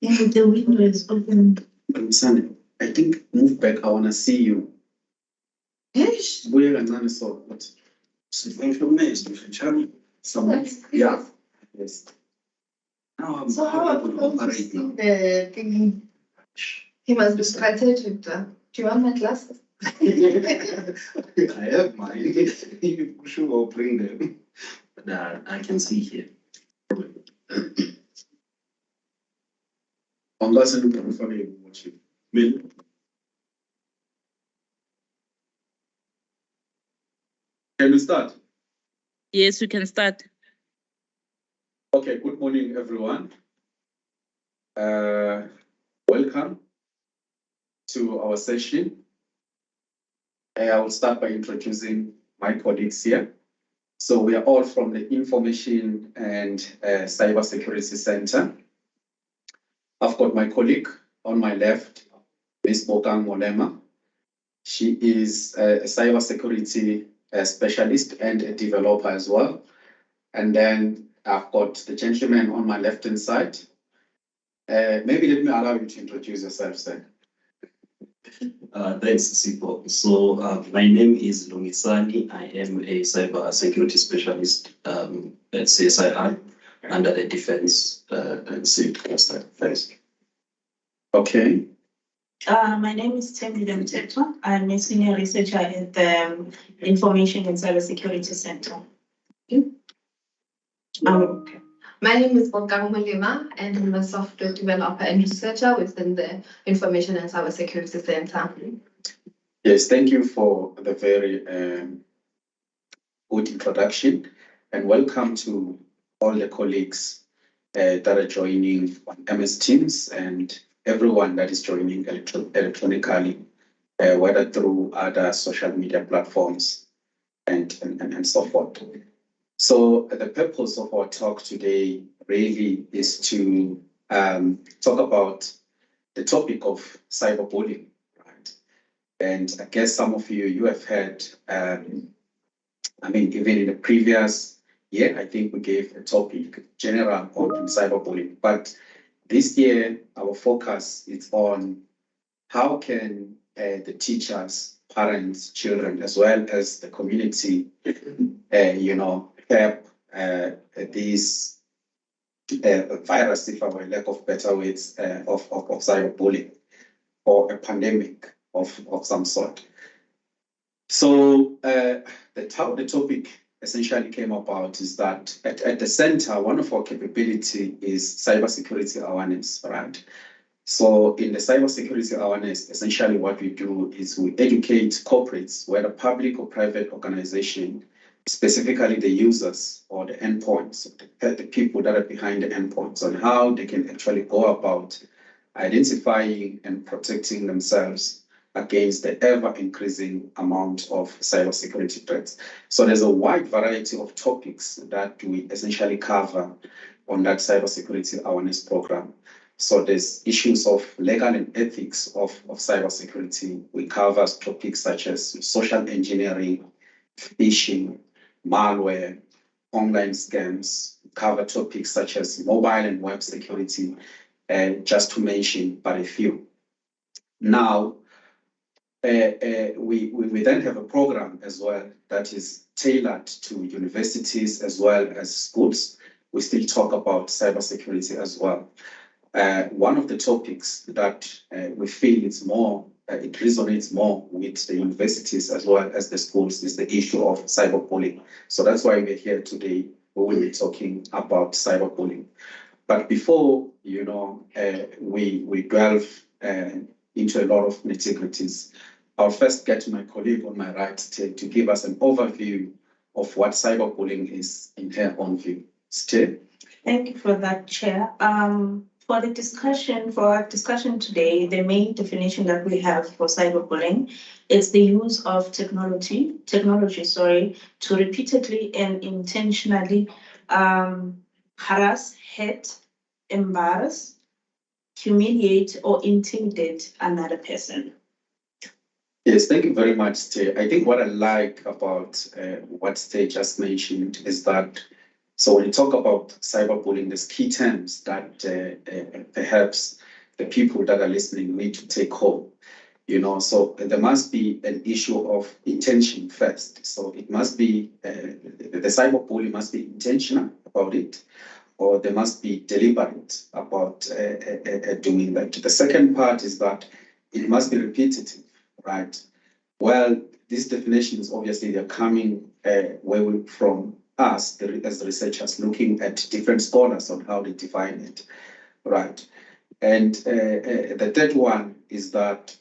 The window is open. Son, I think move back. I wanna see you. Yes. Where and then so what? Someone. Yeah. Yes. Now So how are we going to see the thing? He must be strategic. Do you want my glasses? I have mine. You should bring them. But I can see here. Unless you prefer you watch it. Bill. Can we start? Yes, we can start. Okay, good morning, everyone. Welcome to our session. I will start by introducing my colleagues here. So we are all from the Information and Cybersecurity Center. I've got my colleague on my left, Ms. Bokang Molema. She is a cybersecurity specialist and a developer as well. And then I've got the gentleman on my left-hand side. Maybe let me allow you to introduce yourself, sir. Thanks, Sipo. So my name is Lungisani. I am a cyber security specialist at CSII under the Defense and Safety Cluster. Thanks. Okay. My name is Tembi Mtetwa. I'm a senior researcher at the Information and Cybersecurity Center. My name is Bokang Molema, and I'm a software developer and researcher within the Information and Cybersecurity Center. Yes, thank you for the very good introduction, and welcome to all the colleagues that are joining on MS Teams and everyone that is joining electronically, whether through other social media platforms and so forth. So the purpose of our talk today really is to talk about the topic of cyberbullying, right? And I guess some of you have heard, even in the previous year, I think we gave a topic general on cyberbullying, but this year our focus is on how can the teachers, parents, children, as well as the community, help this virus, if I were lack of better words, of cyberbullying or a pandemic of some sort. So how the topic essentially came about is that at the center, one of our capability is cybersecurity awareness, right? So in the cybersecurity awareness, essentially what we do is we educate corporates, whether public or private organization, specifically the users or the endpoints, the people that are behind the endpoints, on how they can actually go about identifying and protecting themselves against the ever-increasing amount of cybersecurity threats. So there's a wide variety of topics that we essentially cover on that cybersecurity awareness program. So there's issues of legal and ethics of cybersecurity. We cover topics such as social engineering, phishing, malware, online scams, cover topics such as mobile and web security, and just to mention but a few. Now, we then have a program as well that is tailored to universities as well as schools. We still talk about cybersecurity as well. One of the topics that we feel it resonates more with the universities as well as the schools is the issue of cyberbullying. So that's why we're here today. We will be talking about cyberbullying. But before, we delve into a lot of nitty-gritties, I'll first get to my colleague on my right to give us an overview of what cyberbullying is in her own view. Csir? Thank you for that, Chair. For our discussion today, the main definition that we have for cyberbullying is the use of technology to repeatedly and intentionally harass, hurt, embarrass, humiliate, or intimidate another person. Yes, thank you very much, Csir. I think what I like about what Csir just mentioned is that So when you talk about cyberbullying, there's key terms that perhaps the people that are listening need to take home. So there must be an issue of intention first. So it must be, the cyberbully must be intentional about it, or they must be deliberate about doing that. The second part is that it must be repetitive, right? Well, these definitions, obviously, they're coming from us, as the researchers, looking at different scholars on how they define it, right? And the third one is that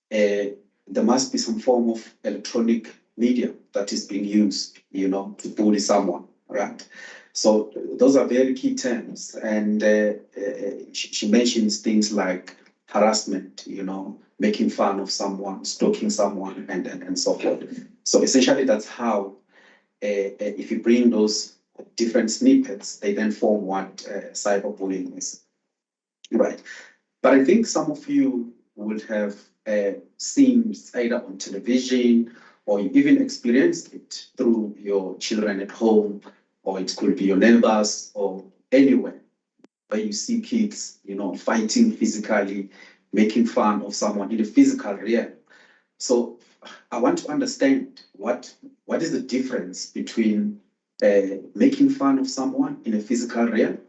there must be some form of electronic media that is being used, to bully someone, right? So those are very key terms. And she mentions things like harassment, making fun of someone, stalking someone, and so forth. So essentially, that's how, if you bring those different snippets, they then form what cyberbullying is, right? But I think some of you would have seen either on television or you even experienced it through your children at home, or it could be your neighbors or anywhere where you see kids, fighting physically, making fun of someone in a physical realm. So I want to understand what is the difference between making fun of someone in a physical realm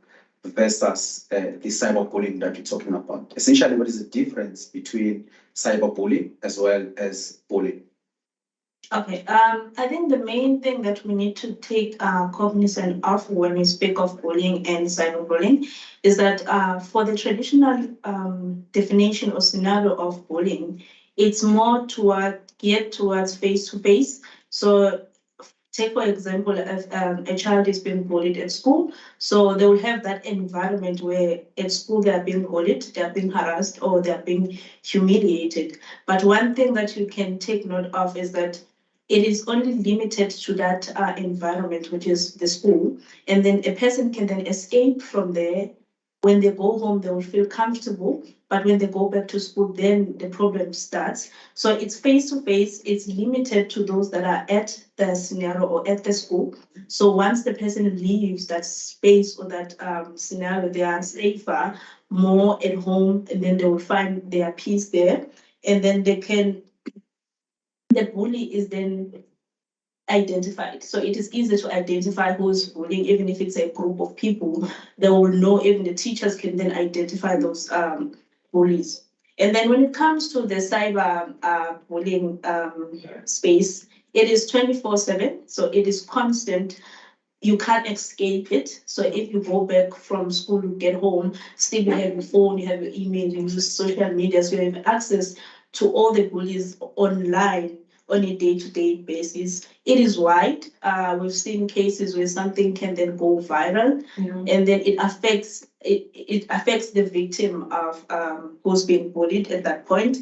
versus the cyberbullying that you're talking about. Essentially, what is the difference between cyberbullying as well as bullying? Okay, I think the main thing that we need to take cognizance of when we speak of bullying and cyberbullying is that for the traditional definition or scenario of bullying, it's more geared towards face-to-face. So take, for example, if a child is being bullied at school, so they will have that environment where at school they are being bullied, they are being harassed, or they are being humiliated. But one thing that you can take note of is that it is only limited to that environment, which is the school. And then a person can then escape from there. When they go home, they will feel comfortable. But when they go back to school, then the problem starts. So it's face-to-face, it's limited to those that are at the scenario or at the school. So once the person leaves that space or that scenario, they are safer, more at home, and then they will find their peace there. And then the bully is then identified. So it is easy to identify who's bullying, even if it's a group of people. They will know, even the teachers can then identify those bullies. And then when it comes to the cyber bullying space, it is 24/7. So it is constant. You can't escape it. So if you go back from school, you get home, still you have your phone, you have your email, you use social media, so you have access to all the bullies online on a day-to-day basis. It is wide. We've seen cases where something can then go viral, and then it affects the victim of who's being bullied at that point.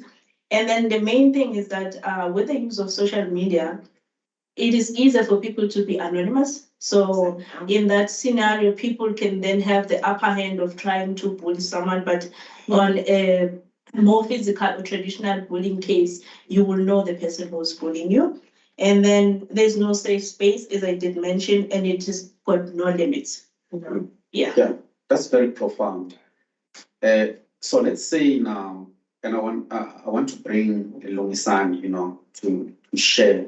And then the main thing is that with the use of social media, it is easier for people to be anonymous. So in that scenario, people can then have the upper hand of trying to bully someone, but on a more physical or traditional bullying case, you will know the person who's bullying you. And then there's no safe space, as I did mention, and it is got no limits. Yeah, that's very profound. So let's say now, and I want to bring Lungisani, to share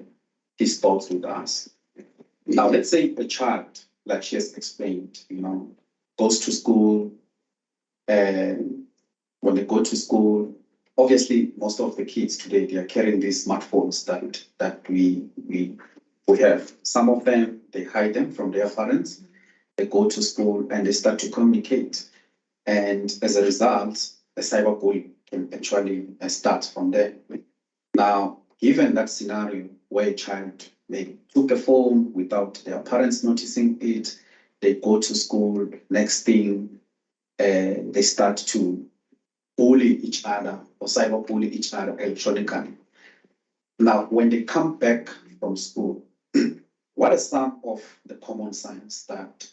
his thoughts with us. Now, let's say a child, like she has explained, goes to school, and when they go to school, obviously most of the kids today, they are carrying these smartphones that we have. Some of them, they hide them from their parents. They go to school and they start to communicate. And as a result, the cyberbullying can actually start from there. Now, given that scenario where a child maybe took a phone without their parents noticing it, they go to school, next thing, they start to bully each other or cyberbully each other electronically. Now, when they come back from school, what are some of the common signs that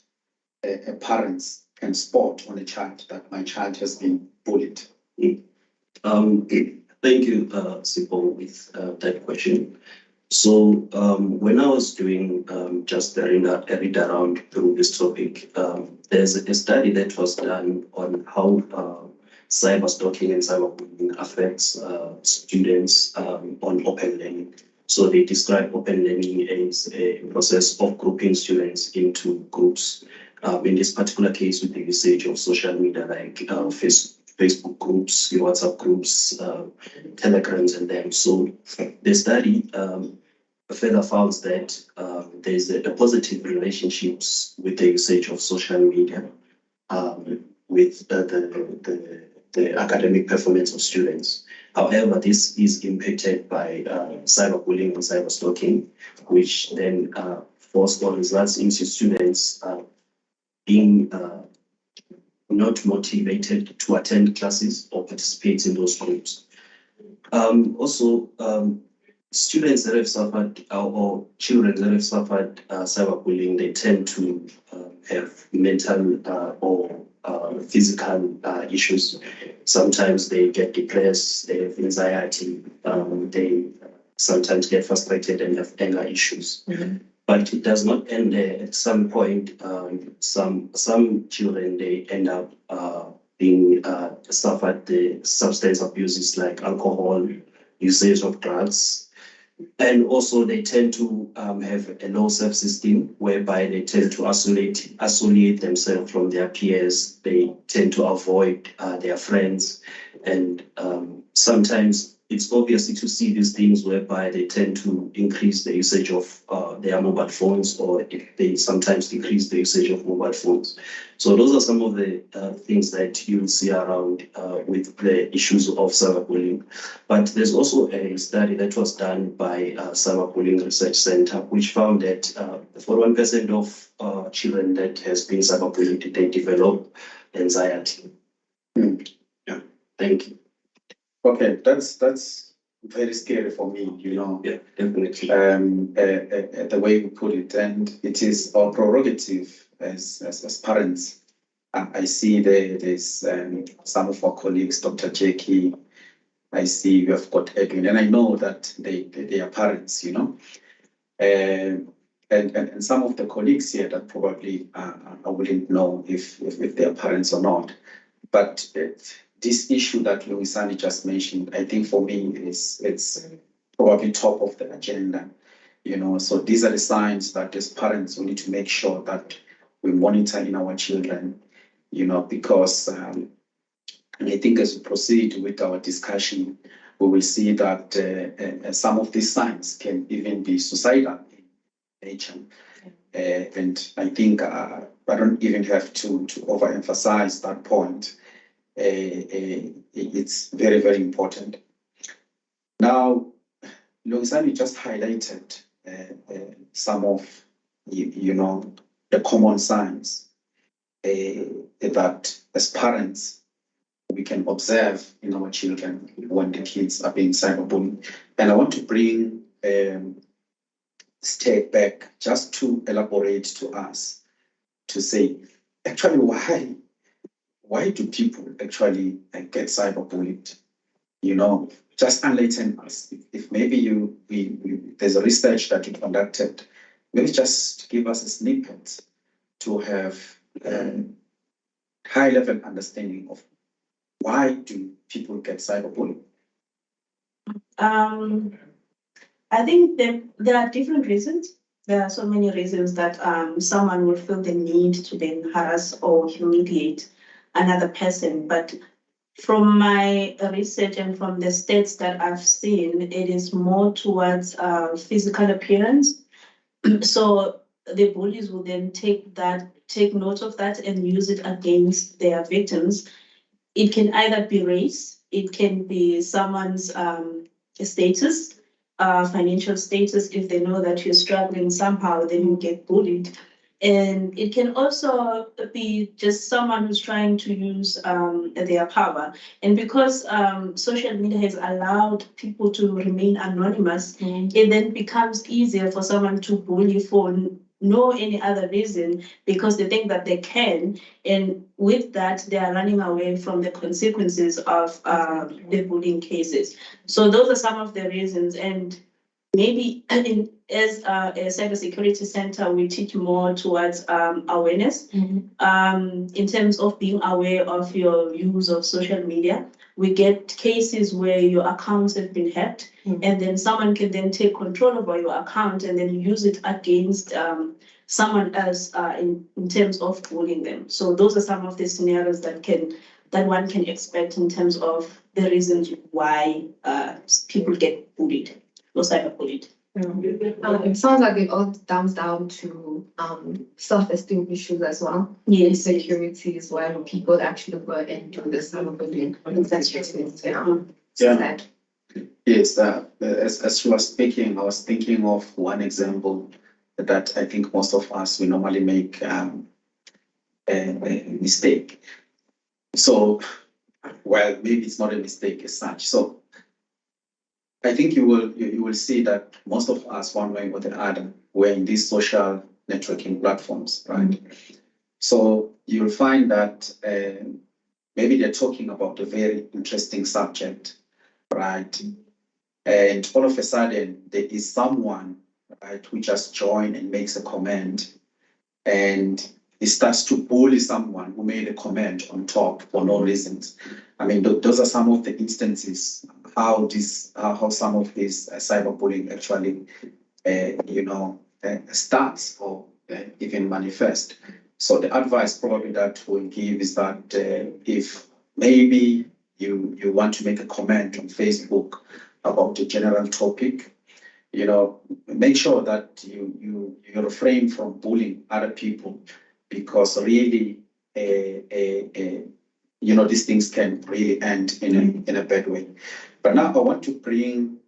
parents can spot on a child that my child has been bullied? Thank you, Sipo, with that question. So when I was doing just a read around through this topic, there's a study that was done on how cyber stalking and cyberbullying affects students on open learning. So they describe open learning as a process of grouping students into groups. In this particular case, with the usage of social media like Facebook groups, WhatsApp groups, Telegrams, and them. So the study further found that there's a positive relationships with the usage of social media with the academic performance of students. However, this is impacted by cyberbullying and cyberstalking, which then force or results into students being not motivated to attend classes or participate in those groups. Also, students that have suffered or children that have suffered cyberbullying, they tend to have mental or physical issues. Sometimes they get depressed, they have anxiety, they sometimes get frustrated and have anger issues. Mm-hmm. But it does not end there. At some point, some children, they end up being suffered the substance abuses like alcohol, usage of drugs. And also they tend to have a low self-esteem, whereby they tend to isolate themselves from their peers. They tend to avoid their friends. And sometimes it's obvious to see these things whereby they tend to increase the usage of their mobile phones, or they sometimes decrease the usage of mobile phones. So those are some of the things that you'll see around with the issues of cyberbullying. But there's also a study that was done by Cyberbullying Research Center, which found that 41% of children that has been cyberbullied, they develop anxiety. Yeah, thank you. Okay, that's very scary for me, you know. Yeah, definitely. The way you put it, and it is our prerogative as parents. I see there's some of our colleagues, Dr. Jackie. I see we have got Edwin, and I know that they are parents, you know. And some of the colleagues here that probably I wouldn't know if they are parents or not, but this issue that Luisani just mentioned, I think for me it's probably top of the agenda, you know. So these are the signs that as parents we need to make sure that we monitor in our children, you know, because and I think as we proceed with our discussion, we will see that some of these signs can even be suicidal in nature. And I think I don't even have to overemphasize that point. It's very, very important. Now, Luisani just highlighted some of, you know, the common signs that as parents we can observe in our children when the kids are being cyberbullied. And I want to bring step back just to elaborate to us to say, actually, why do people actually get cyberbullied? You know, just enlighten us. If maybe there's a research that you conducted, maybe just give us a snippet to have high-level understanding of why do people get cyberbullied. I think there are different reasons. There are so many reasons that someone will feel the need to then harass or humiliate another person. But from my research and from the stats that I've seen, it is more towards physical appearance. So the bullies will then take note of that and use it against their victims. It can either be race, it can be someone's status, financial status. If they know that you're struggling somehow, then you get bullied. And it can also be just someone who's trying to use their power. And because social media has allowed people to remain anonymous, it then becomes easier for someone to bully for no any other reason, because they think that they can. And with that, they are running away from the consequences of the bullying cases. So those are some of the reasons. And maybe as a cybersecurity center, we teach more towards awareness. In terms of being aware of your use of social media. We get cases where your accounts have been hacked, and then someone can then take control over your account and then use it against someone else in terms of bullying them. So those are some of the scenarios that one can expect in terms of the reasons why people get bullied or cyberbullied. It sounds like it all comes down to self-esteem issues as well. Yes. Insecurities when people actually go and do this cyberbullying. I think that's just it. Yeah. Sad. Yes, as you were speaking, I was thinking of one example that I think most of us, we normally make a mistake. So, well, maybe it's not a mistake as such. So I think you will see that most of us, one way or the other, were in these social networking platforms, right? So you'll find that maybe they're talking about a very interesting subject, right? And all of a sudden, there is someone, right, who just joined and makes a comment, and he starts to bully someone who made a comment on top for no reasons. I mean, those are some of the instances how some of this cyberbullying actually, starts or even manifest. So the advice probably that we'll give is that if maybe you want to make a comment on Facebook about a general topic, make sure that you refrain from bullying other people, because really, these things can really end in a bad way. But now I want to bring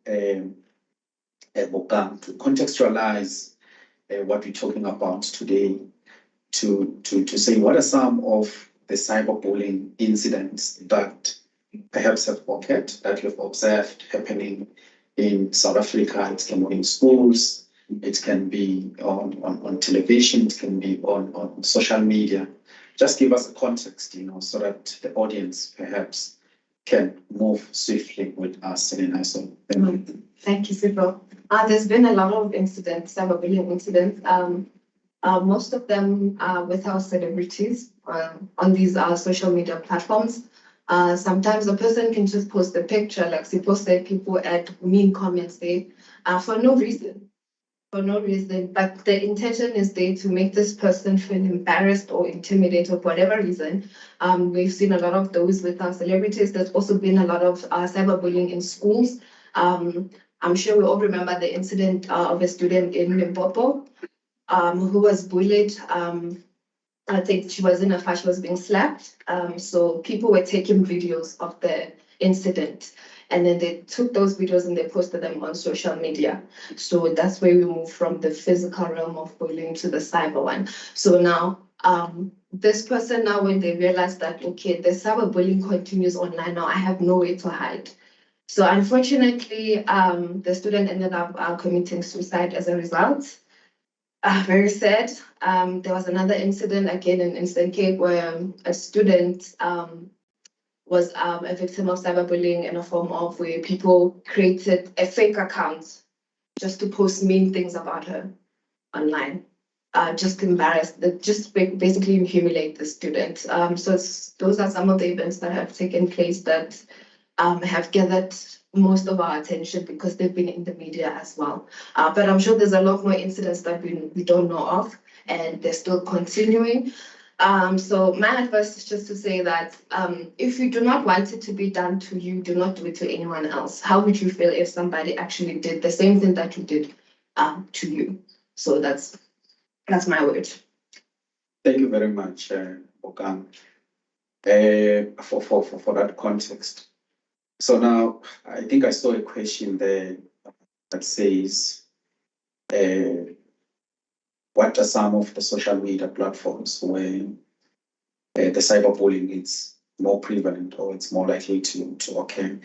Bokang to contextualize what we're talking about today, to say what are some of the cyberbullying incidents that perhaps have occurred, that you've observed happening in South Africa. It can be in schools, it can be on television, it can be on social media. Just give us a context, so that the audience perhaps can move swiftly with us in a nice way. Thank you, Sibyl. There's been a lot of incidents, cyberbullying incidents. Most of them with our celebrities on these social media platforms. Sometimes a person can just post a picture, like Sibyl said, people add mean comments there for no reason. But the intention is there to make this person feel embarrassed or intimidated for whatever reason. We've seen a lot of those with our celebrities. There's also been a lot of cyberbullying in schools. I'm sure we all remember the incident of a student in Limpopo who was bullied. I think she was in a fight, she was being slapped. So people were taking videos of the incident, and then they took those videos and they posted them on social media. So that's where we move from the physical realm of bullying to the cyber one. So now, this person now, when they realize that, okay, the cyberbullying continues online now, I have no way to hide. So unfortunately, the student ended up committing suicide as a result. Very sad. There was another incident again in Eastern Cape where a student was a victim of cyberbullying in a form of where people created a fake account just to post mean things about her online, just embarrass, just basically humiliate the student. So those are some of the events that have taken place that have gathered most of our attention because they've been in the media as well. But I'm sure there's a lot more incidents that we don't know of, and they're still continuing. So my advice is just to say that if you do not want it to be done to you, do not do it to anyone else. How would you feel if somebody actually did the same thing that you did to you? So that's my word. Thank you very much, Bokang, for that context. So now, I think I saw a question there that says, what are some of the social media platforms where the cyberbullying is more prevalent or it's more likely to occur?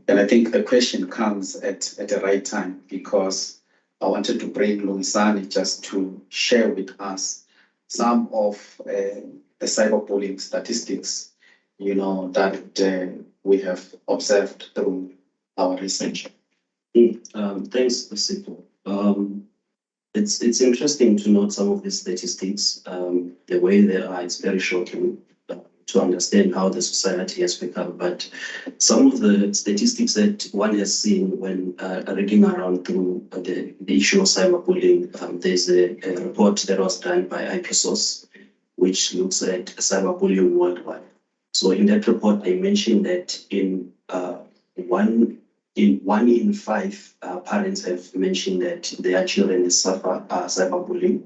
And I think the question comes at the right time, because I wanted to bring Lungisani just to share with us some of the cyberbullying statistics, that we have observed through our research. Thanks, Sipho. It's interesting to note some of the statistics. The way they are, it's very shocking to understand how the society has become. But some of the statistics that one has seen when reading around through the issue of cyberbullying, there's a report that was done by IPSOS, which looks at cyberbullying worldwide. So in that report, they mentioned that one in five parents have mentioned that their children suffer cyberbullying.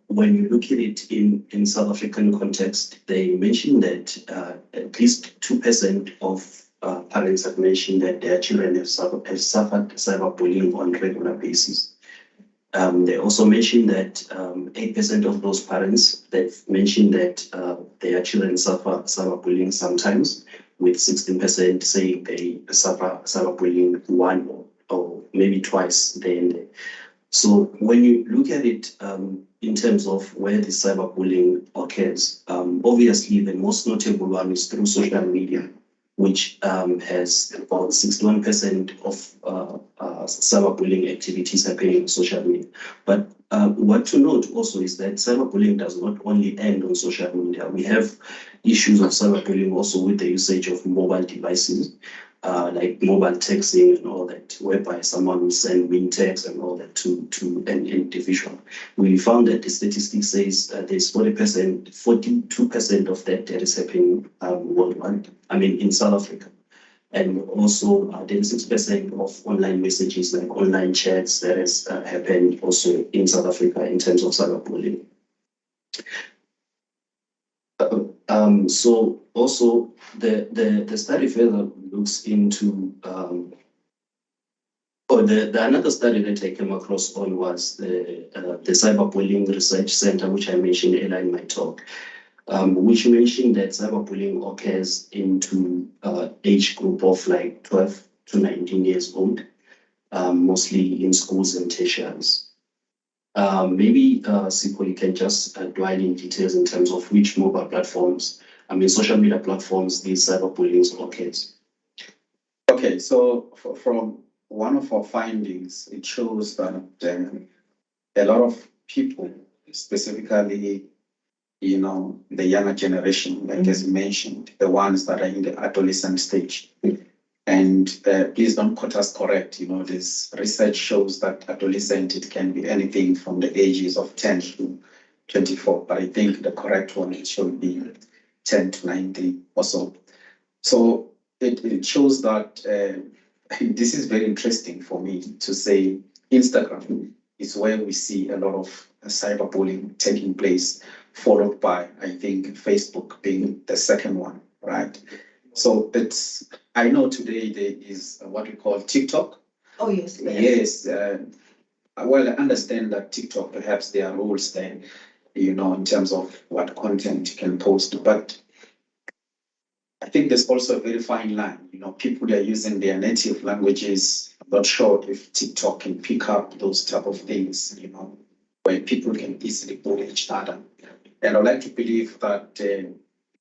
When you look at it in South African context, they mentioned that at least 2% of parents have mentioned that their children have suffered cyberbullying on a regular basis. They also mentioned that 8% of those parents, they've mentioned that their children suffer cyberbullying sometimes, with 16% saying they suffer cyberbullying one or maybe twice day and day. So when you look at it in terms of where the cyberbullying occurs, obviously the most notable one is through social media, which has about 61% of cyberbullying activities happening on social media. But what to note also is that cyberbullying does not only end on social media. We have issues of cyberbullying also with the usage of mobile devices, like mobile texting and all that, whereby someone will send mean text and all that to an individual. We found that the statistic says there's 42% of that is happening worldwide, in South Africa. And also 36% of online messages, like online chats, that has happened also in South Africa in terms of cyberbullying. So also the study further looks into another study that I came across on was the Cyberbullying Research Center, which I mentioned earlier in my talk, which mentioned that cyberbullying occurs into age group of like 12 to 19 years old, mostly in schools and tertiaries. Maybe Sipho, you can just dwell in details in terms of which mobile platforms, social media platforms, these cyberbullying occurs. Okay, so from one of our findings, it shows that a lot of people, specifically, the younger generation, like as you mentioned, the ones that are in the adolescent stage. And please don't quote us correct. This research shows that adolescent, it can be anything from the ages of 10 to 24, but I think the correct one should be 10 to 19 or so. So it shows that this is very interesting for me to say Instagram is where we see a lot of cyberbullying taking place, followed by, I think, Facebook being the second one, right? So I know today there is what we call TikTok. Oh, yes. Yes. Well, I understand that TikTok, perhaps there are rules there, in terms of what content you can post. But I think there's also a very fine line. People are using their native languages. I'm not sure if TikTok can pick up those type of things, where people can easily bully each other. And I'd like to believe that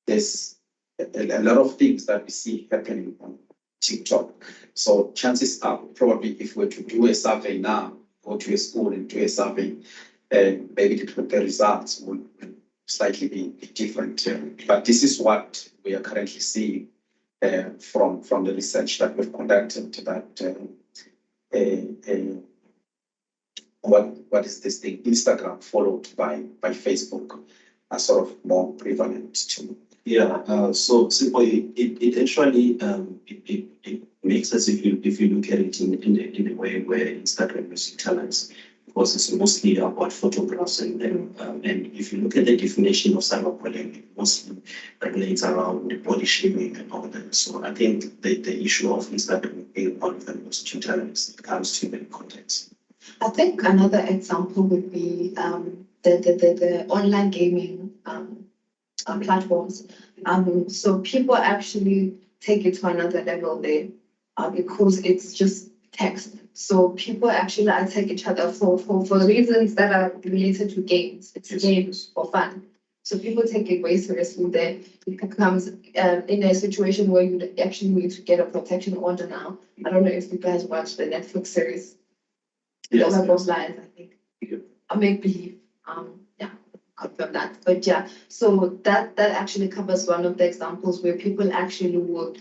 there's a lot of things that we see happening on TikTok. So chances are probably if we're to do a survey now, go to a school and do a survey, maybe the results will slightly be different. But this is what we are currently seeing from the research that we've conducted, that what is this thing? Instagram followed by Facebook are sort of more prevalent too. Yeah, so it actually it makes sense if you look at it in a way where Instagram is utilized, because it's mostly about photographs and if you look at the definition of cyberbullying, it mostly relates around body shaming and all that. So I think the issue of Instagram being one of the most utilized comes to the context. I think another example would be the online gaming platforms. So people actually take it to another level there because it's just text. So people actually attack each other for reasons that are related to games. It's games for fun. So people take it way seriously. Then it becomes in a situation where you actually need to get a protection order now. I don't know if you guys watched the Netflix series. Yes, The Web of Lies, I think. Yeah. I make believe. Yeah, confirm that. But yeah, so that actually covers one of the examples where people actually would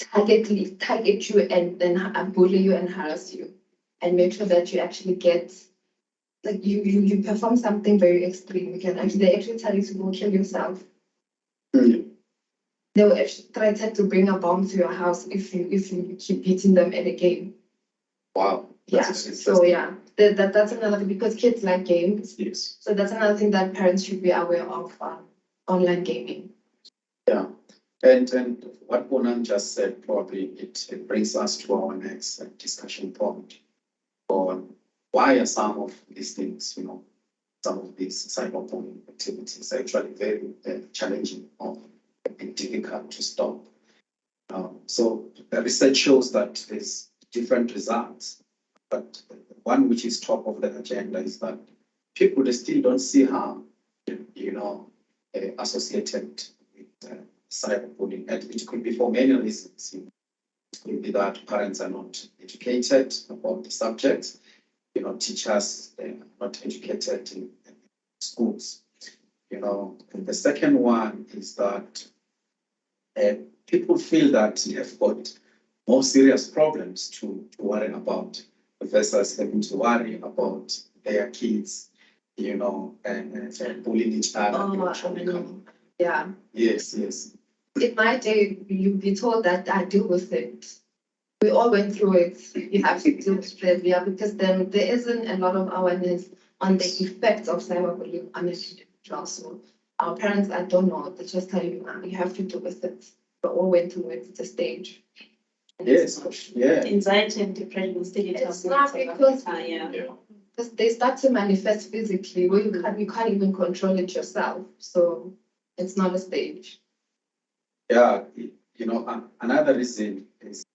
target you and then bully you and harass you and make sure that you actually get like you perform something very extreme. They actually tell you to go kill yourself. Mm. They will actually threaten to bring a bomb to your house if you keep beating them at a game. Wow. Yeah. That's So yeah, that's another thing because kids like games. yes. So that's another thing that parents should be aware of online gaming. Yeah. And what Bonan just said, probably it brings us to our next discussion point on why are some of these things, some of these cyberbullying activities actually very challenging and difficult to stop. So the research shows that there's different results, but one which is top of the agenda is that people, they still don't see harm, associated with cyberbullying, and it could be for many reasons. It could be that parents are not educated about the subject. Teachers are not educated in schools. And the second one is that people feel that they have got more serious problems to worry about versus having to worry about their kids, and bullying each other. Yeah. Yes. In my day, you'd be told that I deal with it. We all went through it. You have to deal with it, yeah, because then there isn't a lot of awareness on the effects of cyberbullying on an individual. So our parents, I don't know, they just tell you, you have to deal with it. We all went through it. It's a stage. Yes. Yeah. Anxiety and depression still It's not because Yeah. they start to manifest physically where you can't even control it yourself. So it's not a stage. Yeah. Another reason is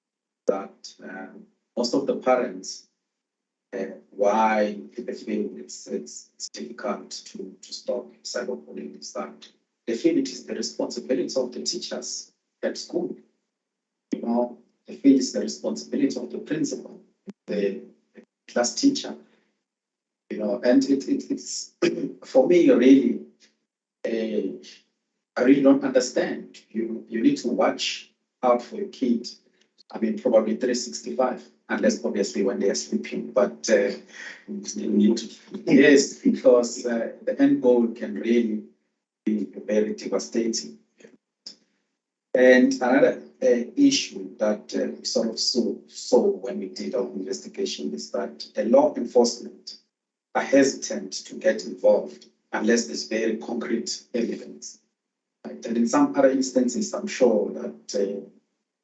that most of the parents, why they feel it's difficult to stop cyberbullying is that they feel it is the responsibility of the teachers at school. They feel it's the responsibility of the principal, the class teacher. And it's for me really, I really don't understand. You need to watch out for your kid. I mean, probably 365, unless obviously when they are sleeping. But Still need to. yes, because the end goal can really be very devastating. And another issue that we sort of saw when we did our investigation is that the law enforcement are hesitant to get involved unless there's very concrete evidence. Right? And in some other instances, I'm sure that,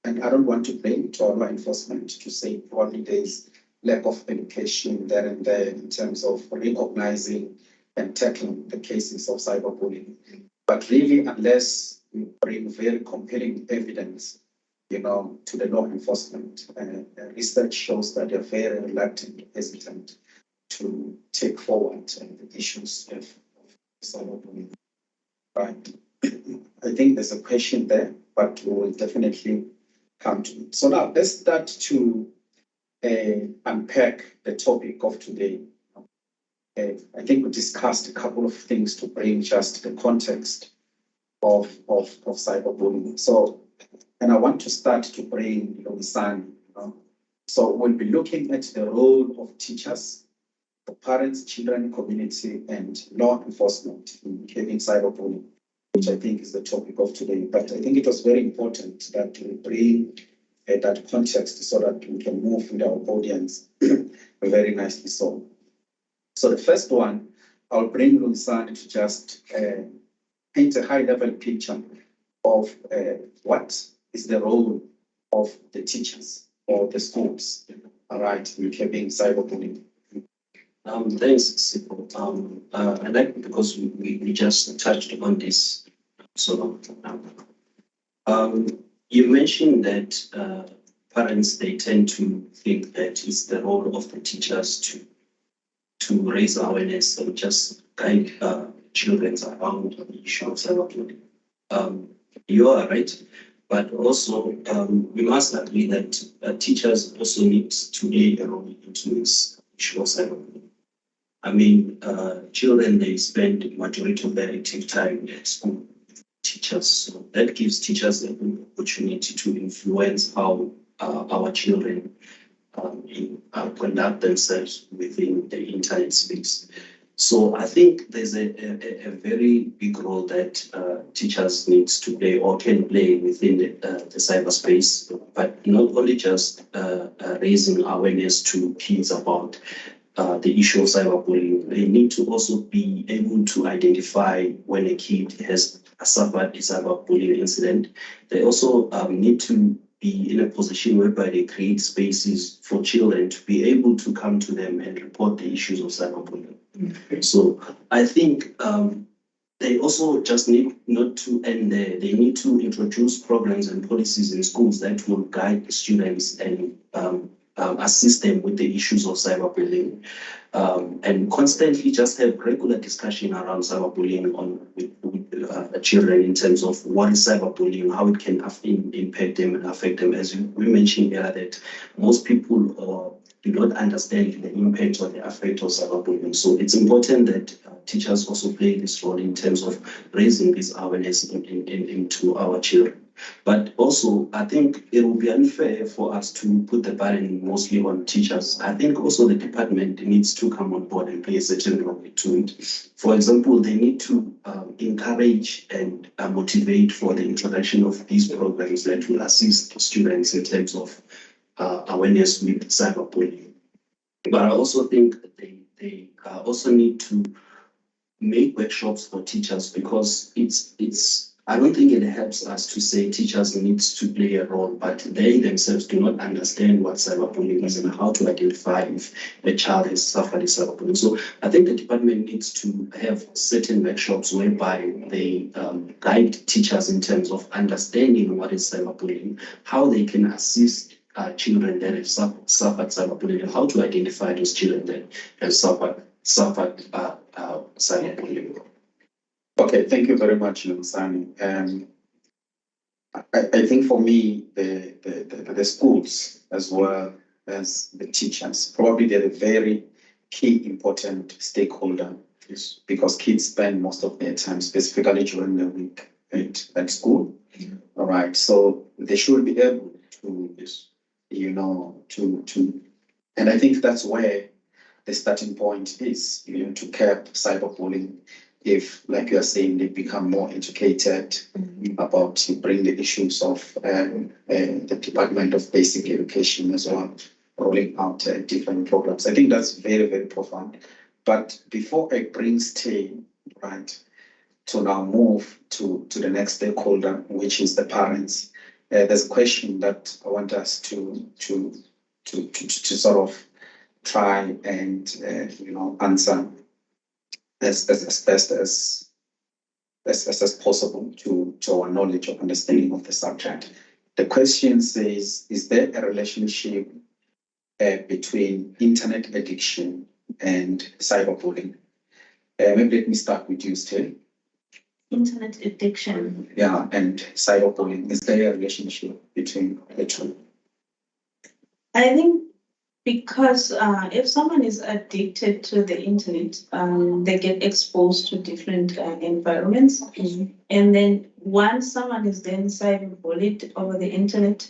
and I don't want to blame to law enforcement to say probably there's lack of education there and there in terms of recognizing and tackling the cases of cyberbullying. But really, unless we bring very compelling evidence, to the law enforcement, research shows that they're very reluctant, hesitant to take forward the issues of cyberbullying. Right. I think there's a question there, but we will definitely come to it. So now let's start to unpack the topic of today. I think we discussed a couple of things to bring just the context of cyberbullying. So, and I want to start to bring Sun. So we'll be looking at the role of teachers, the parents, children, community, and law enforcement in curbing cyberbullying, which I think is the topic of today. But I think it was very important that we bring that context so that we can move with our audience very nicely. So the first one, I'll bring Lunsan to just paint a high-level picture of what is the role of the teachers or the schools, all right, in curbing cyberbullying. Thanks, Sipo. I like because we just touched on this so long. You mentioned that parents, they tend to think that it's the role of the teachers to raise awareness and just guide children around the issue of cyberbullying. You are right, but also we must agree that teachers also need to play a role into this issue of cyberbullying. I mean, children, they spend the majority of their active time at school with teachers. So that gives teachers an opportunity to influence how our children conduct themselves within the internet space. So I think there's a very big role that teachers need to play or can play within the cyberspace, but not only just raising awareness to kids about the issue of cyberbullying. They need to also be able to identify when a kid has suffered a cyberbullying incident. They also need to be in a position whereby they create spaces for children to be able to come to them and report the issues of cyberbullying. Mm-hmm. So I think they also just need not to end there. They need to introduce programs and policies in schools that will guide the students and assist them with the issues of cyberbullying, and constantly just have regular discussion around cyberbullying with children in terms of what is cyberbullying, how it can impact them and affect them. As we mentioned earlier, that most people do not understand the impact or the effect of cyberbullying. So it's important that teachers also play this role in terms of raising this awareness into our children. But also, I think it will be unfair for us to put the burden mostly on teachers. I think also the department needs to come on board and play a certain role to it. For example, they need to encourage and motivate for the introduction of these programs that will assist students in terms of awareness with cyberbullying. But I also think that they also need to make workshops for teachers, because I don't think it helps us to say teachers need to play a role, but they themselves do not understand what cyberbullying is and how to identify if a child has suffered cyberbullying. So I think the department needs to have certain workshops whereby they guide teachers in terms of understanding what is cyberbullying, how they can assist children that have suffered cyberbullying, and how to identify those children that have suffered cyberbullying. Okay, thank you very much, Sani. I think for me, the schools as well as the teachers, probably they're a very key important stakeholder. Yes. Because kids spend most of their time, specifically during the week at school. Mm-hmm. All right, so they should be able to, and I think that's where the starting point is, to curb cyberbullying. If, like you are saying, they become more educated about bring the issues of the Department of Basic Education as well, rolling out different programs. I think that's very, very profound. But before I bring stay, right, to now move to the next stakeholder, which is the parents, there's a question that I want us to sort of try and answer as best as possible to our knowledge or understanding of the subject. The question says, is there a relationship between internet addiction and cyberbullying? Maybe let me start with you, Still. Internet addiction. Yeah, and cyberbullying. Is there a relationship between the two? I think because if someone is addicted to the internet, they get exposed to different environments. Mm-hmm. And then once someone is then cyberbullied over the internet,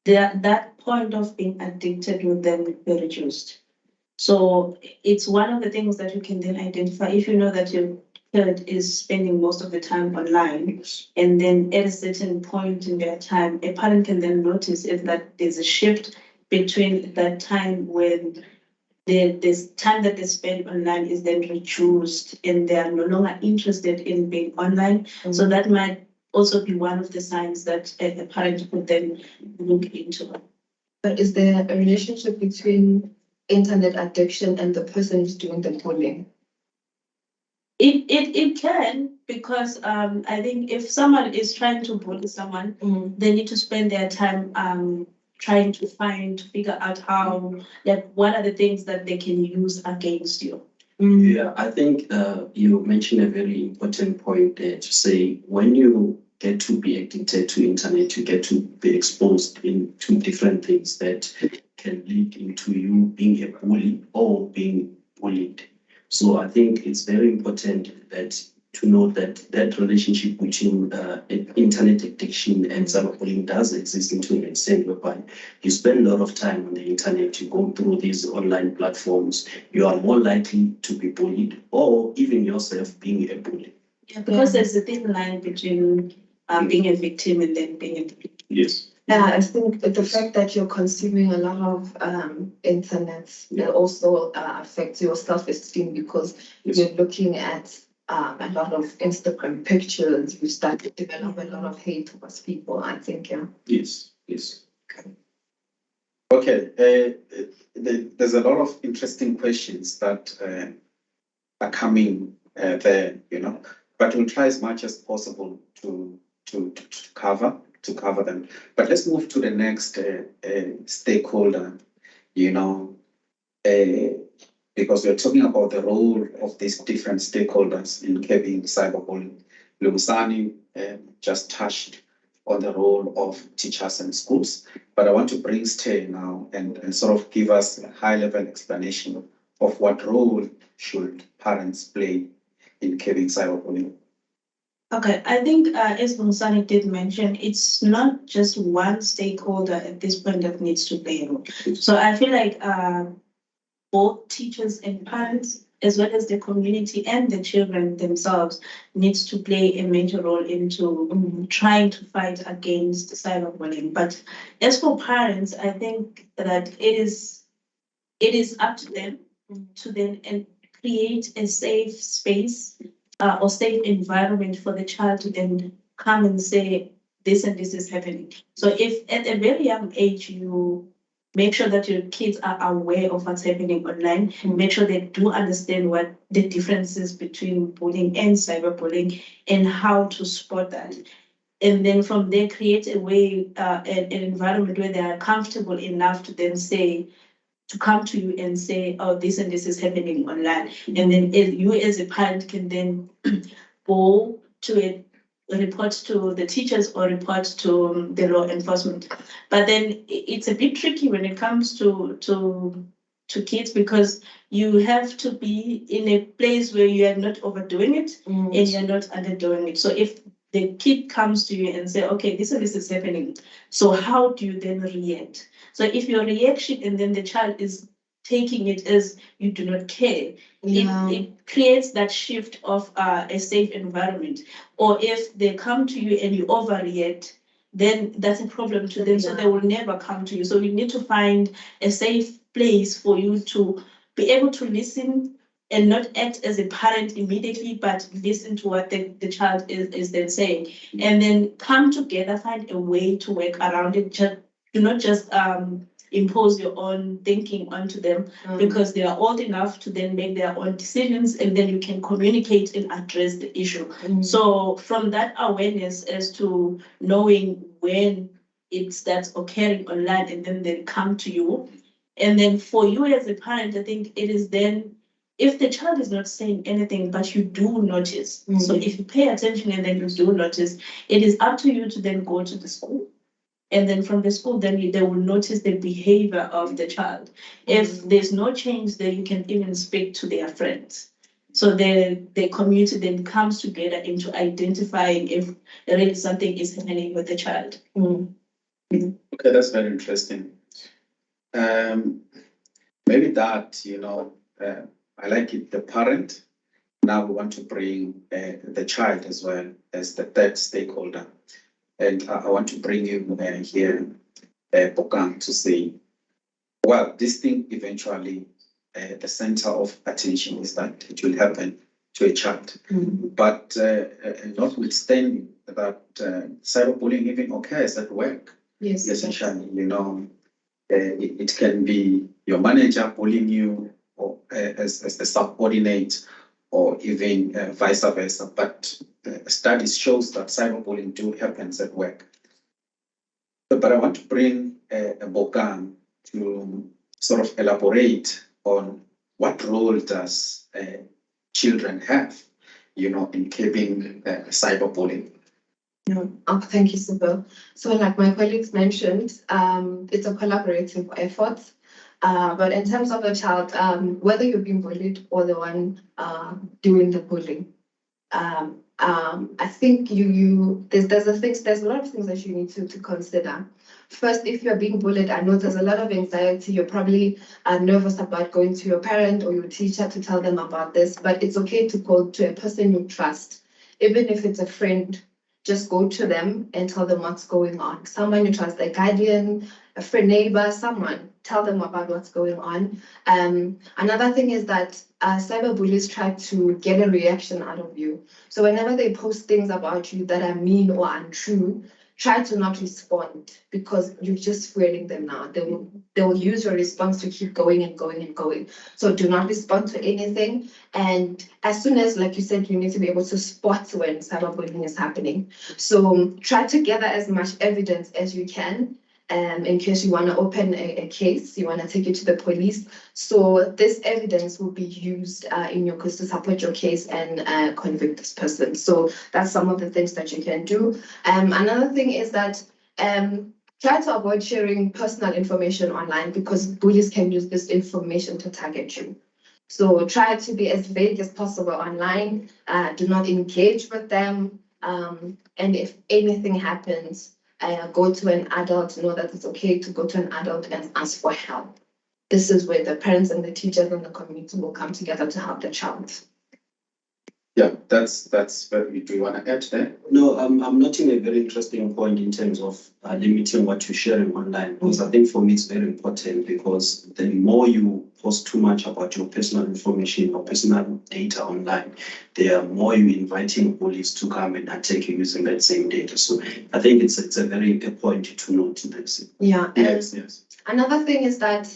that point of being addicted will then be reduced. So it's one of the things that you can then identify if you know that your child is spending most of the time online, and then at a certain point in their time, a parent can then notice if that there's a shift between that time when this time that they spend online is then reduced and they are no longer interested in being online. Mm-hmm. So that might also be one of the signs that a parent could then look into. But is there a relationship between internet addiction and the person who's doing the bullying? It can, because I think if someone is trying to bully someone, they need to spend their time trying to figure out how, like, what are the things that they can use against you. Yeah, I think you mentioned a very important point there to say when you get to be addicted to internet, you get to be exposed into different things that can lead into you being a bully or being bullied. So I think it's very important that to know that that relationship between internet addiction and cyberbullying does exist into an extent whereby you spend a lot of time on the internet, you go through these online platforms, you are more likely to be bullied or even yourself being a bully. Yeah, because there's a thin line between being a victim and then being a bully. Yes. Yeah, I think the fact that you're consuming a lot of internet also affects your self-esteem because you're looking at a lot of Instagram pictures. You start to develop a lot of hate towards people, I think, yeah. Yes, yes. Okay, there's a lot of interesting questions that are coming there, but we'll try as much as possible to cover them. But let's move to the next stakeholder, because we're talking about the role of these different stakeholders in curbing cyberbullying. Lungisani just touched on the role of teachers and schools, but I want to bring Csir now and sort of give us a high-level explanation of what role should parents play in curbing cyberbullying. Okay, I think as Lungisani did mention, it's not just one stakeholder at this point that needs to play a role. So I feel like both teachers and parents, as well as the community and the children themselves, needs to play a major role into trying to fight against cyberbullying. But as for parents, I think that it is up to them to then create a safe space or safe environment for the child to then come and say, this and this is happening. So if at a very young age you make sure that your kids are aware of what's happening online, make sure they do understand what the differences between bullying and cyberbullying and how to spot that. And then from there, create a way, an environment where they are comfortable enough to then say, to come to you and say, oh, this and this is happening online. And then you as a parent can then go to it, report to the teachers or report to the law enforcement. But then it's a bit tricky when it comes to kids because you have to be in a place where you are not overdoing it and you're not underdoing it. So if the kid comes to you and say, okay, this and this is happening, so how do you then react? So if your reaction and then the child is taking it as you do not care, it creates that shift of a safe environment. Or if they come to you and you overreact, then that's a problem to them. So they will never come to you. So you need to find a safe place for you to be able to listen and not act as a parent immediately, but listen to what the child is then saying. And then come together, find a way to work around it. Do not just impose your own thinking onto them because they are old enough to then make their own decisions, and then you can communicate and address the issue. So from that awareness as to knowing when it starts occurring online and then they come to you. And then for you as a parent, I think it is then, if the child is not saying anything, but you do notice, so if you pay attention and then you do notice, it is up to you to then go to the school. And then from the school, then they will notice the behavior of the child. If there's no change, then you can even speak to their friends. So the community then comes together into identifying if really something is happening with the child. Okay, that's very interesting. Maybe that, I like it, the parent. Now we want to bring the child as well as the third stakeholder. And I want to bring you here, Bokang, to say, well, this thing eventually, the center of attention is that it will happen to a child. But notwithstanding that cyberbullying even occurs at work, essentially, it can be your manager bullying you or as a subordinate, or even vice versa. But studies shows that cyberbullying do happens at work. But I want to bring Bokang to sort of elaborate on what role does children have, in curbing cyberbullying? Oh, thank you, Sibyl. So like my colleagues mentioned, it's a collaborative effort. But in terms of the child, whether you're being bullied or the one doing the bullying, I think there's a lot of things that you need to consider. First, if you're being bullied, I know there's a lot of anxiety. You're probably nervous about going to your parent or your teacher to tell them about this, but it's okay to go to a person you trust. Even if it's a friend, just go to them and tell them what's going on. Someone you trust, a guardian, a friend, neighbor, someone, tell them about what's going on. Another thing is that cyberbullies try to get a reaction out of you. So whenever they post things about you that are mean or untrue, try to not respond, because you're just fueling them now. They will use your response to keep going and going and going. So do not respond to anything. And as soon as, like you said, you need to be able to spot when cyberbullying is happening. So try to gather as much evidence as you can. In case you want to open a case, you want to take it to the police. So this evidence will be used in your case to support your case and convict this person. So that's some of the things that you can do. Another thing is that try to avoid sharing personal information online, because bullies can use this information to target you. So try to be as vague as possible online. Do not engage with them. And if anything happens, go to an adult. Know that it's okay to go to an adult and ask for help. This is where the parents and the teachers and the community will come together to help the child. Yeah, that's very. Do you want to add there? No, I'm noting a very interesting point in terms of limiting what you're sharing online, because I think for me it's very important, because the more you post too much about your personal information or personal data online, the more you're inviting bullies to come and attack you using that same data. So I think it's a very good point to note this. Yeah. Yes. Another thing is that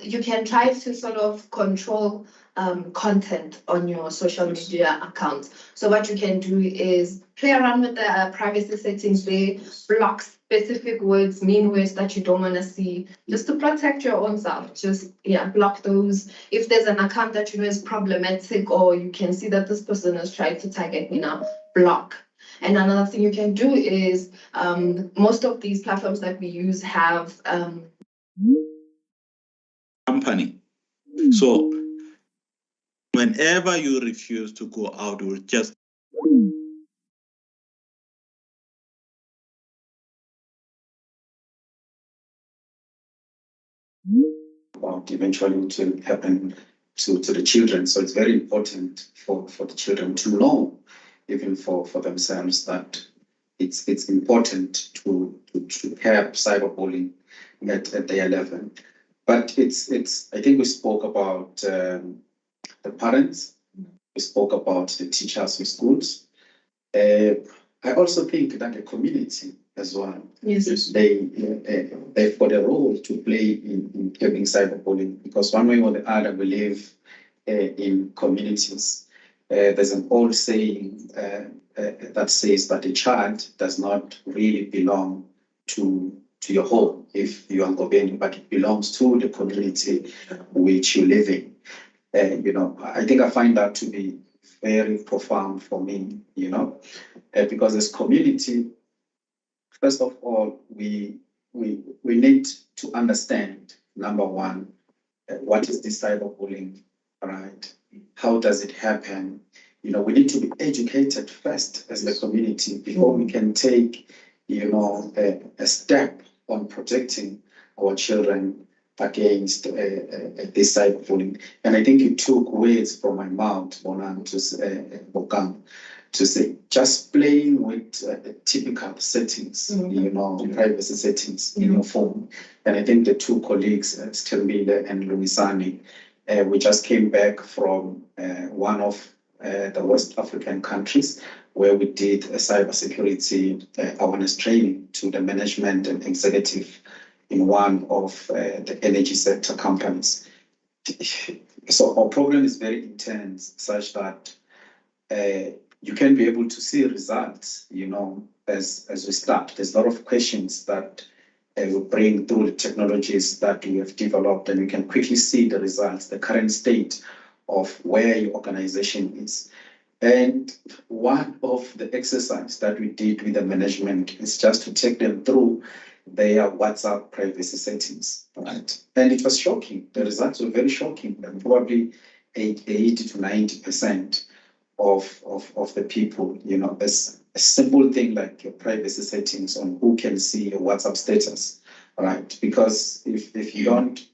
you can try to sort of control content on your social media account. So what you can do is play around with the privacy settings there, block specific words, mean words that you don't want to see, just to protect your own self. Just, block those. If there's an account that you know is problematic, or you can see that this person is trying to target me now, block. And another thing you can do is most of these platforms that we use have company. So whenever you refuse to go out, we'll just eventually to happen to the children. So it's very important for the children to know, even for themselves, that it's important to have cyberbullying at their level. But it's I think we spoke about the parents, we spoke about the teachers in schools. I also think that the community as well. Yes. They've got a role to play in curbing cyberbullying, because one way or the other we live in communities. There's an old saying that says that a child does not really belong to your home if you are Ngobeni, but it belongs to the community which you live in. I think I find that to be very profound for me, because as community, first of all, we need to understand, number one, what is this cyberbullying, right? How does it happen? We need to be educated first as the community before we can take, a step on protecting our children against this cyberbullying. And I think you took words from my mouth, Bonan, to say just playing with typical settings, privacy settings in your phone. And I think the two colleagues, Stembile and Lumisani, we just came back from one of the West African countries where we did a cybersecurity awareness training to the management and executive in one of the energy sector companies. So our program is very intense, such that you can be able to see results, as we start. There's a lot of questions that we bring through the technologies that we have developed, and you can quickly see the results, the current state of where your organization is. And one of the exercise that we did with the management is just to take them through their WhatsApp privacy settings, right? And it was shocking. The results were very shocking. And probably 80 to 90% of the people, you know, as a simple thing like your privacy settings on who can see your WhatsApp status, right? Because if you don't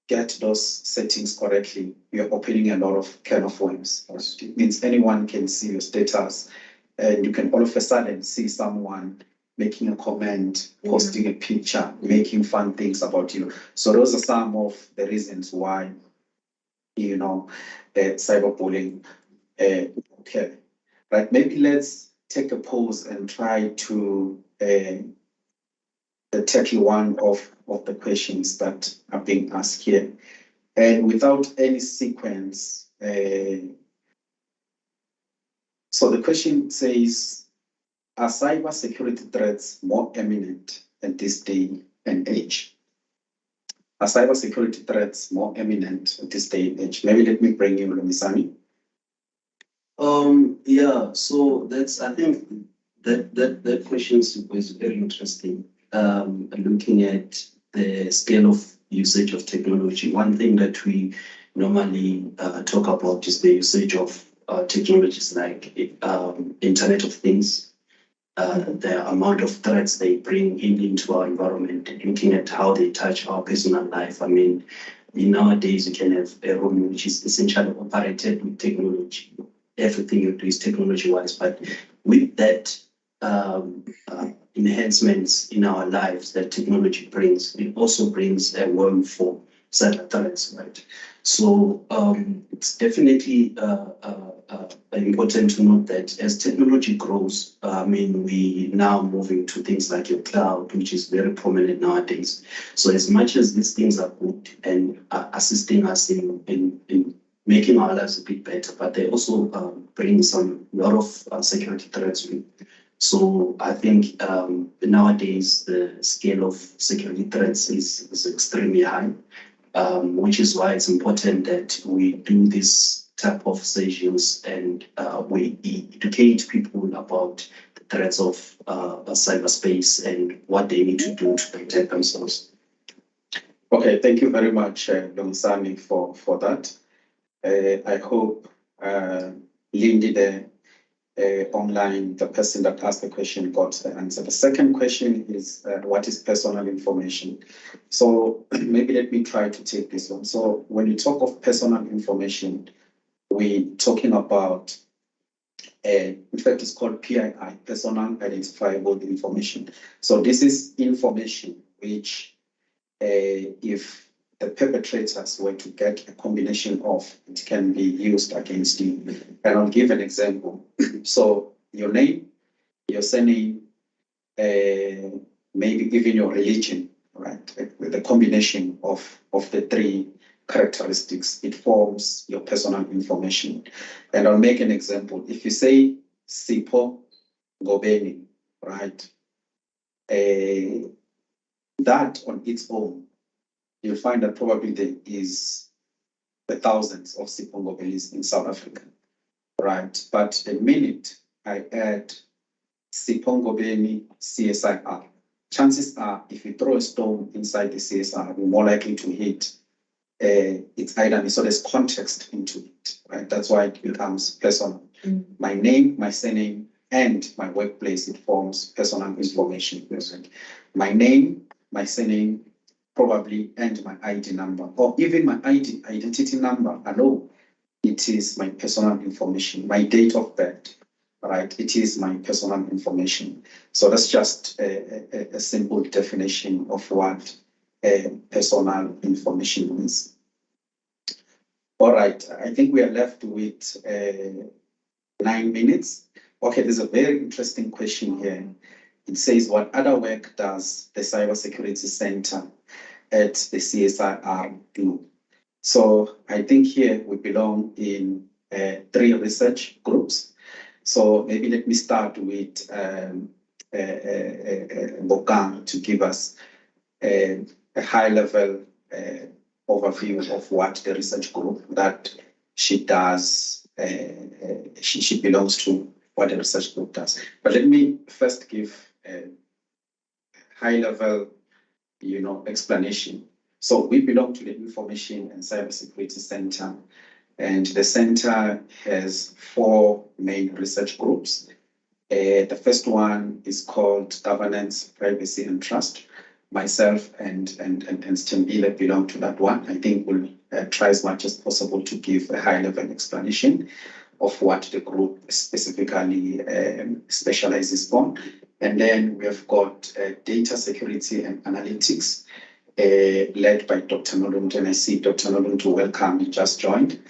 get those settings correctly, you're opening a lot of can of worms. It means anyone can see your status, and you can all of a sudden see someone making a comment, posting a picture, making fun things about you. So those are some of the reasons why, you know, cyberbullying. Okay, right. Maybe let's take a pause and try to tackle one of the questions that are being asked here. And without any sequence, so the question says, are cyber security threats more imminent at this day and age? Are cyber security threats more imminent at this day and age? Maybe let me bring you Lumisani. Yeah, so that's, I think that question is very interesting. Looking at the scale of usage of technology, one thing that we normally talk about is the usage of technologies like Internet of Things, the amount of threats they bring into our environment, looking at how they touch our personal life. I mean, nowadays you can have a room which is essentially operated with technology. Everything you do is technology-wise, but with that enhancements in our lives that technology brings, it also brings a worm for cyber threats, right? So it's definitely important to note that as technology grows, I mean, we now moving to things like your cloud, which is very prominent nowadays. So as much as these things are good and assisting us in making our lives a bit better, but they also bring lot of security threats with. So I think nowadays the scale of security threats is extremely high, which is why it's important that we do this type of sessions and we educate people about the threats of cyberspace and what they need to do to protect themselves. Okay, thank you very much, Lumisani, for that. I hope Lindy there online, the person that asked the question got the answer. The second question is, what is personal information? So maybe let me try to take this one. So when you talk of personal information, we're talking about, in fact, it's called PII, personal identifiable information. So this is information which, if the perpetrators were to get a combination of, it can be used against you. And I'll give an example. So your name, your surname, maybe even your religion, right? With the combination of the three characteristics, it forms your personal information. And I'll make an example. If you say Sipho Ngobeni, right? That on its own, you'll find that probably there is the thousands of Sipho Ngobenis in South Africa, right? But the minute I add Sipho Ngobeni CSIR, chances are if you throw a stone inside the CSIR, you're more likely to hit its identity. So there's context into it, right? That's why it becomes personal. My name, my surname, and my workplace, it forms personal information. My name, my surname, probably, and my ID number, or even my identity number alone, it is my personal information. My date of birth, right? It is my personal information. So that's just a simple definition of what personal information is. All right, I think we are left with 9 minutes. Okay, there's a very interesting question here. It says, what other work does the Cybersecurity Center at the CSIR do? So I think here we belong in 3 research groups. So maybe let me start with Bokang to give us a high-level overview of what the research group that she does, she belongs to, what the research group does. But let me first give a high-level, explanation. So we belong to the Information and Cybersecurity Center, and the center has 4 main research groups. The first one is called Governance, Privacy and Trust. Myself and Stembile belong to that one. I think we'll try as much as possible to give a high-level explanation of what the group specifically specializes on. And then we have got Data Security and Analytics, led by Dr. Noluntu. And I see Dr. Noluntu, welcome, you just joined.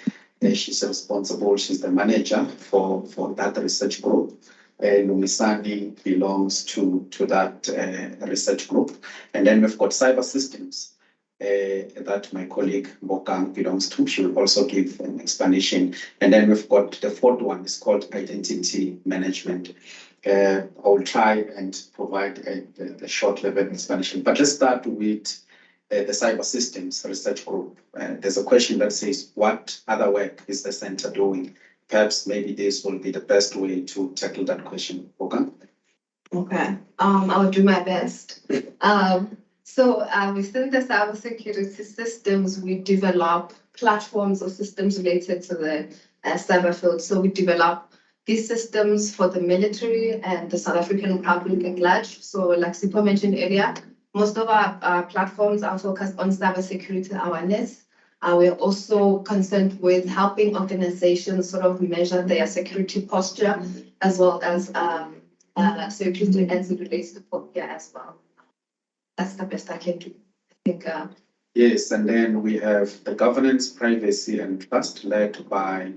She's responsible, she's the manager for that research group. Lumisani belongs to that research group. And then we've got cyber systems that my colleague Bokang belongs to. She will also give an explanation. And then we've got the 4th one, is called identity management. I will try and provide a short level explanation. But let's start with the cyber systems research group. There's a question that says, what other work is the center doing? Perhaps maybe this will be the best way to tackle that question. Okay. Okay, I'll do my best. So within the cybersecurity systems, we develop platforms or systems related to the cyber field. So we develop these systems for the military and the South African Republic at large. So like Sipho mentioned earlier, most of our platforms are focused on cybersecurity awareness. We're also concerned with helping organizations sort of measure their security posture, as well as security as it relates to phobia as well. That's the best I can do, I think. Yes, and then we have the Governance, Privacy and Trust, led by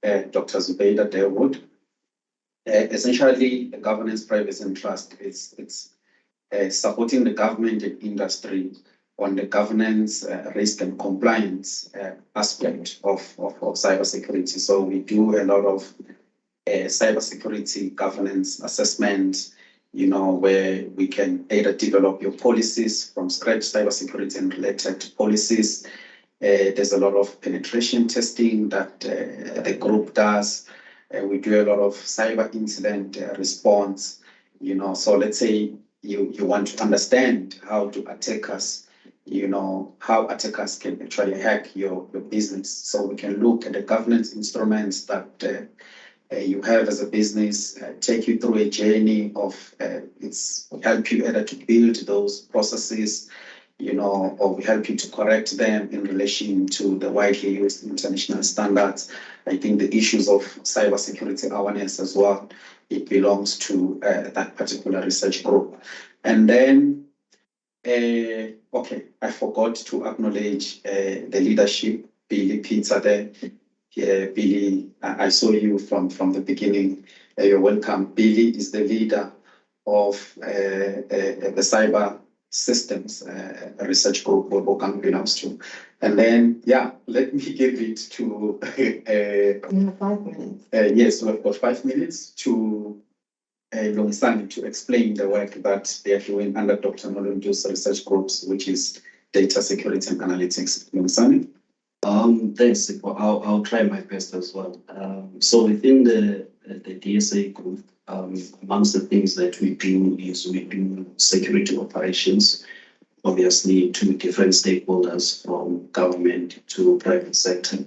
Dr. Zubeida Dawood. Essentially, the Governance, Privacy and Trust it's supporting the government and industry on the governance, risk and compliance aspect of cybersecurity. So we do a lot of cybersecurity governance assessments, where we can either develop your policies from scratch, cybersecurity and related policies. There's a lot of penetration testing that the group does. We do a lot of cyber incident response, so let's say you want to understand how to attack us, how attackers can actually hack your business. So we can look at the governance instruments that you have as a business, take you through a journey of help you either to build those processes, or we help you to correct them in relation to the widely used international standards. I think the issues of cybersecurity awareness as well, it belongs to that particular research group. And then, okay, I forgot to acknowledge the leadership, Billy Pizza there. Yeah, Billy, I saw you from the beginning. You're welcome. Billy is the leader of the cyber systems research group where Bokang belongs to. And then, let me give it to... We have 5 minutes. Yes, we've got 5 minutes to Longsani to explain the work that they are doing under Dr. Noluntu's research groups, which is Data Security and Analytics. Longsani? Thanks, Sipho. I'll try my best as well. So within the DSA group, amongst the things that we do is we do security operations, obviously to different stakeholders from government to private sector,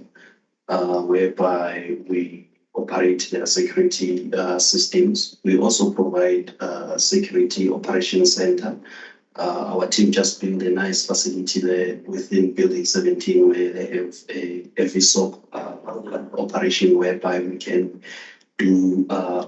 whereby we operate their security systems. We also provide a security operations center. Our team just built a nice facility there within Building 17 where they have a VSOC operation whereby we can do a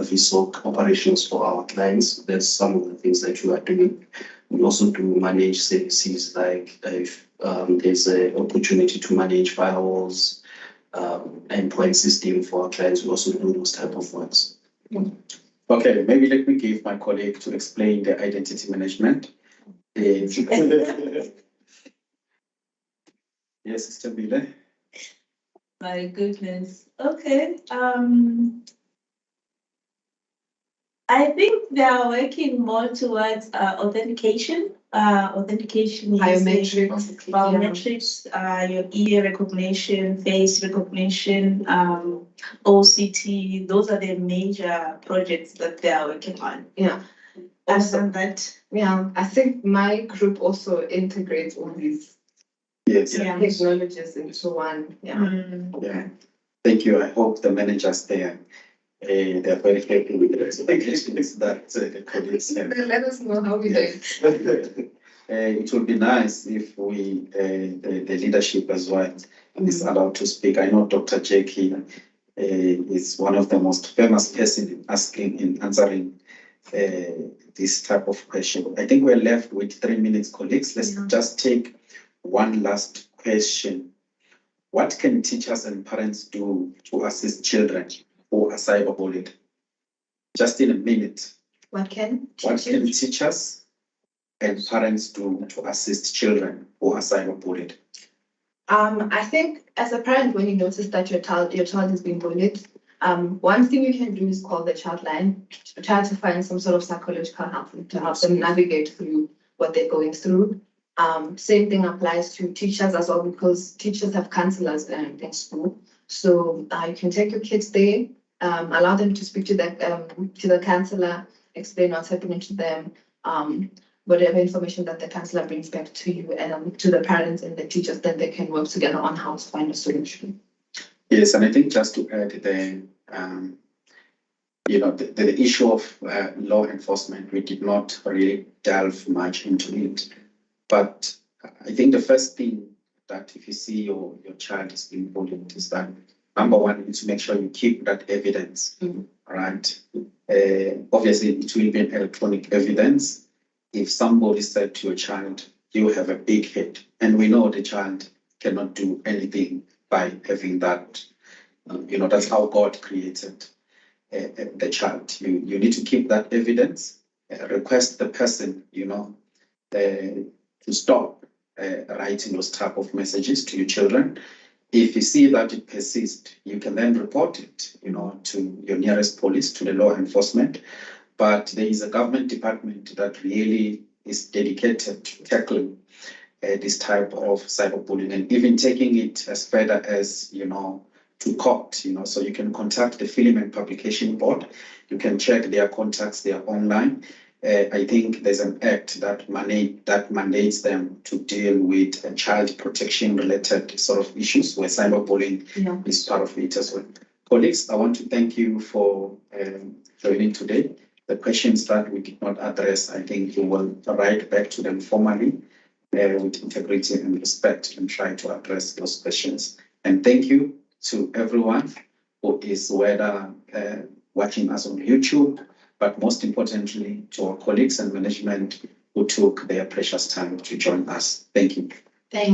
VSOC operations for our clients. That's some of the things that we are doing. We also do manage services like if there's an opportunity to manage firewalls, endpoint system for our clients, we also do those type of works. Okay, maybe let me give my colleague to explain the identity management. Yes, Mr. Bile. My goodness. Okay. I think they are working more towards authentication. Authentication using Biometrics. biometrics, your ear recognition, face recognition, OCT. Those are the major projects that they are working on. Yeah. Other Also, than that, yeah, I think my group also integrates all these Yes, yeah. technologies into one. Yeah. yeah. Thank you. I hope the managers there, they're very happy with the explanations that the colleagues have. Let us know how we do it. It would be nice if we, the leadership as well, is allowed to speak. I know Dr. Jackie is one of the most famous person in answering this type of question. I think we're left with 3 minutes, colleagues. Let's just take one last question. What can teachers and parents do to assist children who are cyberbullied? Just in a minute. What can Teachers and parents do to assist children who are cyberbullied? I think as a parent, when you notice that your child is being bullied, one thing you can do is call the child line to try to find some sort of psychological help to help them navigate through what they're going through. Same thing applies to teachers as well, because teachers have counselors in school. So you can take your kids there, allow them to speak to the counselor, explain what's happening to them, whatever information that the counselor brings back to you and to the parents and the teachers, then they can work together on how to find a solution. Yes, and I think just to add the issue of law enforcement, we did not really delve much into it. But I think the first thing that if you see your child is being bullied is that, number one, you need to make sure you keep that evidence, right? Obviously, it will be an electronic evidence. If somebody said to your child, you have a big head, and we know the child cannot do anything by having that, that's how God created the child. You need to keep that evidence, request the person, to stop writing those type of messages to your children. If you see that it persists, you can then report it, to your nearest police, to the law enforcement. But there is a government department that really is dedicated to tackling this type of cyberbullying and even taking it as further as, to court, so you can contact the Film and Publication Board. You can check their contacts, they are online. I think there's an act that mandates them to deal with child protection related sort of issues where cyberbullying is part of it as well. Colleagues, I want to thank you for joining today. The questions that we did not address, I think you will write back to them formally with integrity and respect and try to address those questions. And thank you to everyone who is whether watching us on YouTube, but most importantly to our colleagues and management who took their precious time to join us. Thank you. Thanks.